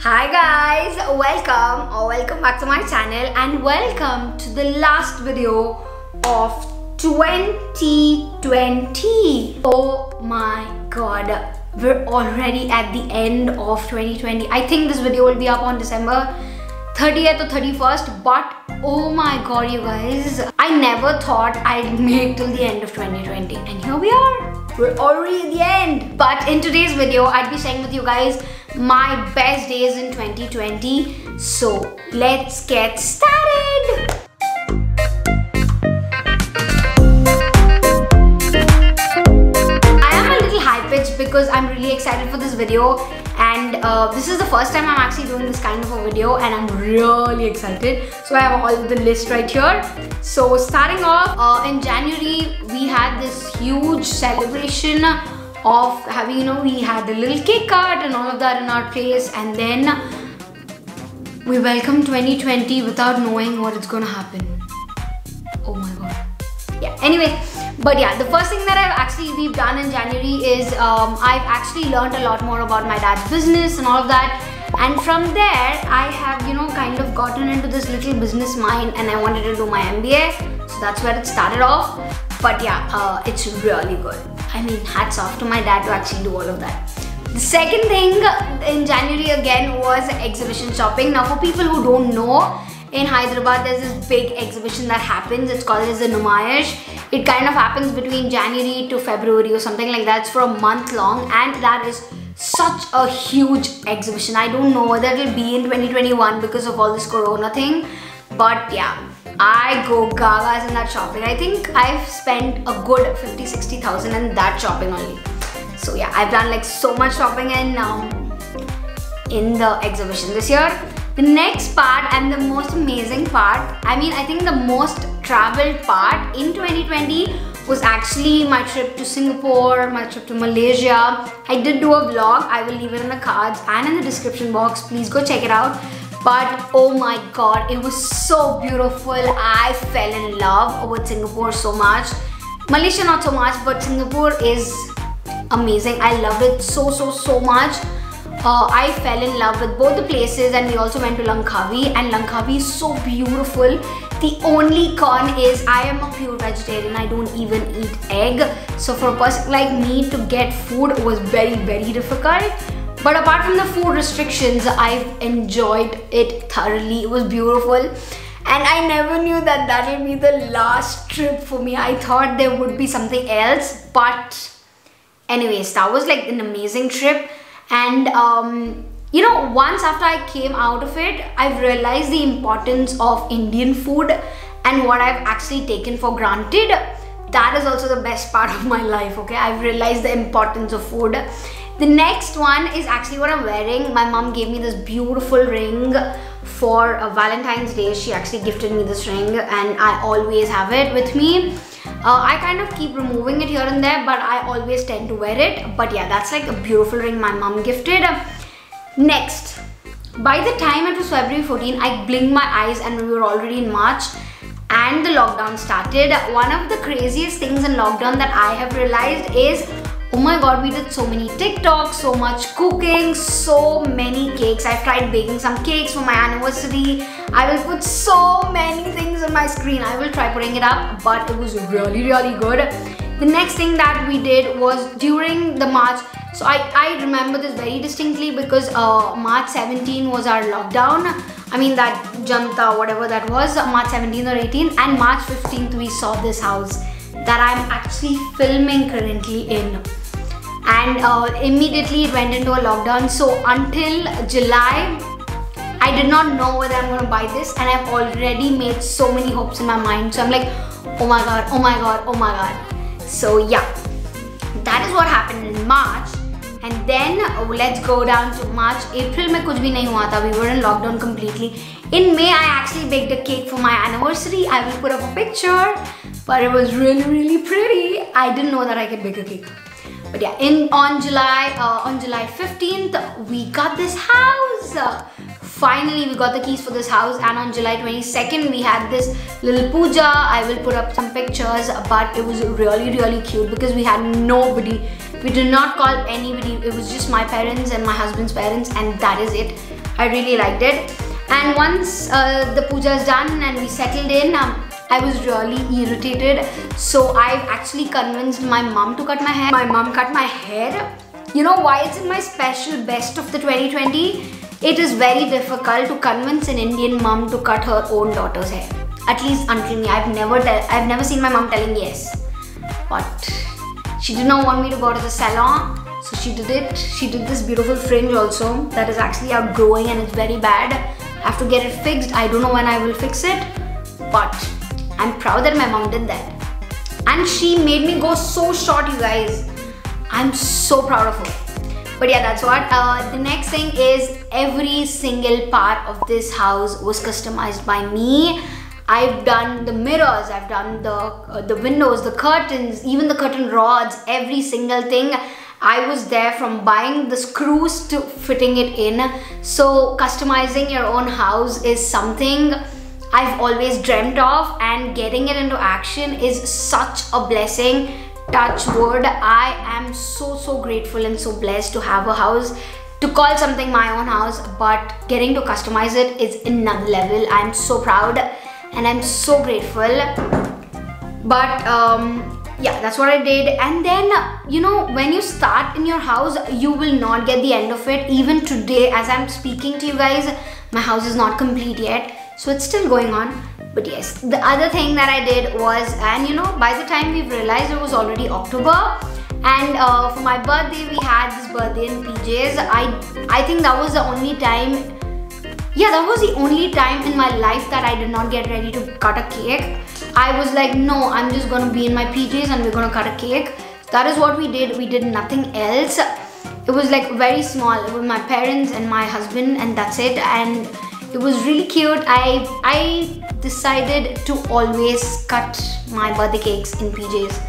Hi guys, welcome back to my channel and welcome to the last video of 2020. Oh my god, we're already at the end of 2020. I think this video will be up on December 30th or 31st, but oh my god you guys, I never thought I'd make till the end of 2020 and here we are. We're already at the end. But in today's video, I'd be sharing with you guys my best days in 2020. So let's get started. I am a little high-pitched because I'm really excited for this video, and this is the first time I'm actually doing this kind of a video and I'm really excited. So I have all the list right here. So starting off in January, we had this huge celebration of having, we had a little cake cut and all of that in our place, and then we welcomed 2020 without knowing what is going to happen. Oh my god. Yeah, anyway, but yeah, the first thing that we've done in January is I've actually learned a lot more about my dad's business and all of that, and from there I have kind of gotten into this little business mind and I wanted to do my MBA, so that's where it started off. But yeah, it's really good. I mean, hats off to my dad to actually do all of that. The second thing in January again was exhibition shopping. Now for people who don't know, in Hyderabad there's this big exhibition that happens. It's called as the Numayish. It kind of happens between January to February or something like that. It's for a month long and that is such a huge exhibition. I don't know whether it'll be in 2021 because of all this corona thing, but yeah, I go gagas in that shopping. I think I've spent a good 50-60,000 in that shopping only. So yeah, I've done like so much shopping in the exhibition this year. The next part and the most amazing part, I think the most traveled part in 2020 was actually my trip to Singapore, my trip to Malaysia. I did do a vlog. I will leave it in the cards and in the description box. Please go check it out. But oh my god, it was so beautiful. I fell in love with Singapore so much. Malaysia not so much, but Singapore is amazing. I loved it so much. I fell in love with both the places, and we also went to Langkawi, and Langkawi is so beautiful. The only con is I am a pure vegetarian. I don't even eat egg. So for a person like me to get food was very difficult. But apart from the food restrictions, I've enjoyed it thoroughly. It was beautiful. And I never knew that that'll be the last trip for me. I thought there would be something else. But anyways, that was like an amazing trip. And once after I came out of it, I've realized the importance of Indian food and what I've actually taken for granted. That is also the best part of my life, okay? I've realized the importance of food. The next one is actually what I'm wearing. My mom gave me this beautiful ring for Valentine's Day. She actually gifted me this ring and I always have it with me. I kind of keep removing it here and there, but I always tend to wear it. But yeah, that's like a beautiful ring my mom gifted. Next, by the time it was February 14, I blinked my eyes and we were already in March and the lockdown started. One of the craziest things in lockdown that I have realized is, oh my god, we did so many TikToks, so much cooking, so many cakes. I've tried baking some cakes for my anniversary. I will put so many things on my screen. I will try putting it up, but it was really good. The next thing that we did was during the March. So I remember this very distinctly because March 17 was our lockdown. That Janta, whatever that was, March 17 or 18, and March 15th we saw this house that I'm actually filming currently in. And immediately it went into a lockdown. So until July, I did not know whether I'm going to buy this, and I've already made so many hopes in my mind. So I'm like, oh my god. So yeah, that is what happened in March. And then let's go down to March. April mein kuch bhi nahi hua tha. We were in lockdown completely. In May, I actually baked a cake for my anniversary. I will put up a picture, but it was really pretty. I didn't know that I could bake a cake. But yeah, on July 15th, we got this house. Finally, we got the keys for this house, and on July 22nd, we had this little puja. I will put up some pictures, but it was really cute because we had nobody. We did not call anybody. It was just my parents and my husband's parents, and that is it. I really liked it. And once the puja is done and we settled in, I was really irritated. So I've actually convinced my mom to cut my hair. My mom cut my hair. You know why it's in my special best of the 2020? It is very difficult to convince an Indian mom to cut her own daughter's hair. At least until me, I've never seen my mom telling yes. But she did not want me to go to the salon, so she did it. She did this beautiful fringe also that is actually outgrowing and it's very bad. I have to get it fixed. I don't know when I will fix it, but I'm proud that my mom did that. And she made me go so short, you guys. I'm so proud of her. But yeah, that's what. The next thing is every single part of this house was customized by me. I've done the mirrors, I've done the windows, the curtains, even the curtain rods, every single thing. I was there from buying the screws to fitting it in. So customizing your own house is something I've always dreamt of, and getting it into action is such a blessing. Touch wood. I am so grateful and so blessed to have a house, to call something my own house, but getting to customize it is another level. I'm so proud and I'm so grateful. But yeah, that's what I did. And then, you know, when you start in your house, you will not get the end of it. Even today, as I'm speaking to you guys, my house is not complete yet, so it's still going on. But yes, the other thing that I did was, and you know, by the time we've realized it was already October, and for my birthday we had this birthday in PJs. I think that was the only time, yeah, that was the only time in my life that I did not get ready to cut a cake. I was like, no, I'm just gonna be in my PJs and we're gonna cut a cake. That is what we did. We did nothing else. It was like very small. It was my parents and my husband, and that's it. And it was really cute. I decided to always cut my birthday cakes in PJs.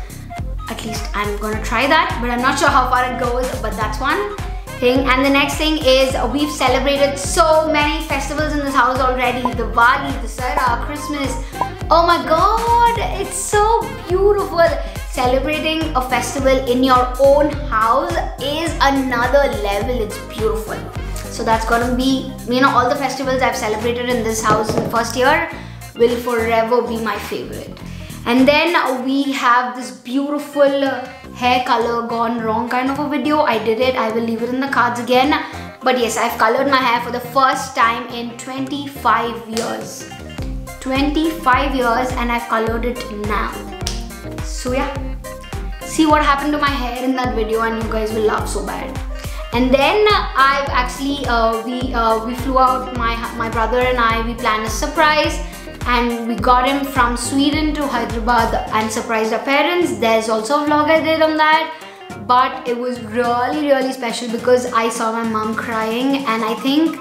At least I'm gonna try that, but I'm not sure how far it goes, but that's one thing. And the next thing is, we've celebrated so many festivals in this house already. Diwali, Dussehra, Christmas. Oh my god, it's so beautiful. Celebrating a festival in your own house is another level. It's beautiful. So that's gonna be, you know, all the festivals I've celebrated in this house in the first year will forever be my favorite. And then we have this beautiful hair color gone wrong kind of a video. I did it. I will leave it in the cards again. But yes, I've colored my hair for the first time in 25 years. 25 years, and I've colored it now. So yeah, see what happened to my hair in that video and you guys will laugh so bad. And then I've actually, we flew out, my brother and I, we planned a surprise, and we got him from Sweden to Hyderabad and surprised our parents. There's also a vlog I did on that, but it was really special because I saw my mom crying, and I think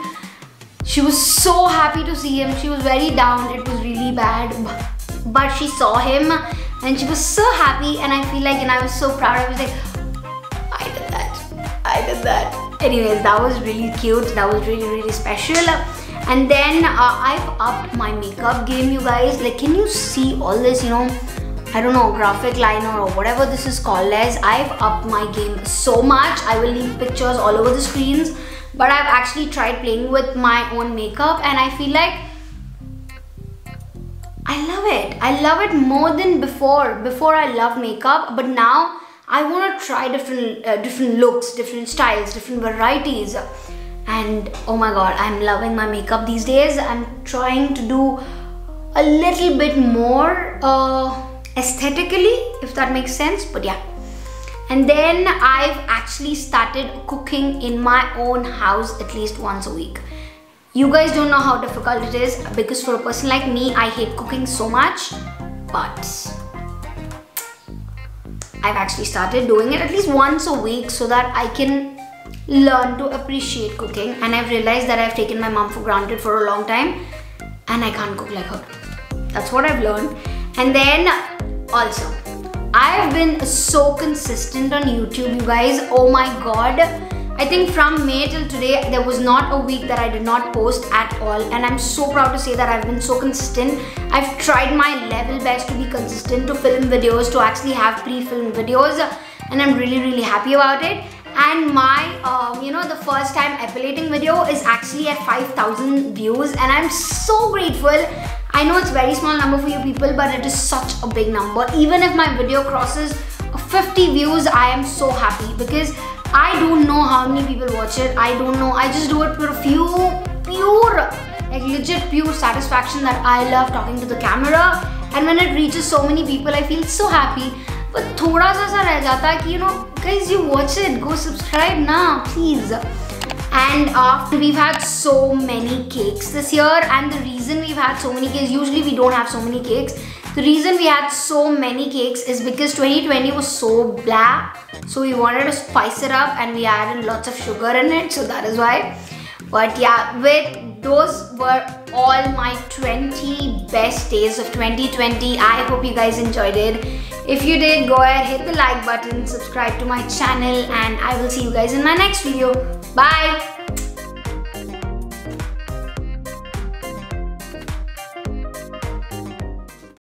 she was so happy to see him. She was very down, it was really bad, but she saw him and she was so happy, and I feel like, and I was so proud. I was like, I did that. Anyways, that was really cute. That was really special. And then I've upped my makeup game, you guys. Like, can you see all this, you know, I don't know, graphic liner or whatever this is called as. I've upped my game so much. I will leave pictures all over the screens, but I've actually tried playing with my own makeup, and I feel like I love it. I love it more than before. Before I loved makeup, but now I want to try different looks, different styles, different varieties. And oh my god, I'm loving my makeup these days. I'm trying to do a little bit more aesthetically, if that makes sense, but yeah. And then I've actually started cooking in my own house at least once a week. You guys don't know how difficult it is, because for a person like me, I hate cooking so much, but I've actually started doing it at least once a week so that I can learn to appreciate cooking. And I've realized that I've taken my mom for granted for a long time and I can't cook like her. That's what I've learned. And then also, I've been so consistent on YouTube, you guys. Oh my god. I think from May till today, there was not a week that I did not post at all. And I'm so proud to say that I've been so consistent. I've tried my level best to be consistent, to film videos, to actually have pre-filmed videos. And I'm really happy about it. And my, the first time epilating video is actually at 5,000 views, and I'm so grateful. I know it's a very small number for you people, but it is such a big number. Even if my video crosses 50 views, I am so happy because I don't know how many people watch it. I don't know. I just do it for a few legit pure satisfaction that I love talking to the camera. And when it reaches so many people, I feel so happy. But thoda sa reh jata hai ki, guys, you watch it, go subscribe now, please. And we've had so many cakes this year, and the reason we've had so many cakes, usually we don't have so many cakes. The reason we had so many cakes is because 2020 was so blah, so we wanted to spice it up and we added lots of sugar in it, so that is why. But yeah, those were all my 20 best days of 2020. I hope you guys enjoyed it. If you did, go ahead, hit the like button, subscribe to my channel, and I will see you guys in my next video. Bye!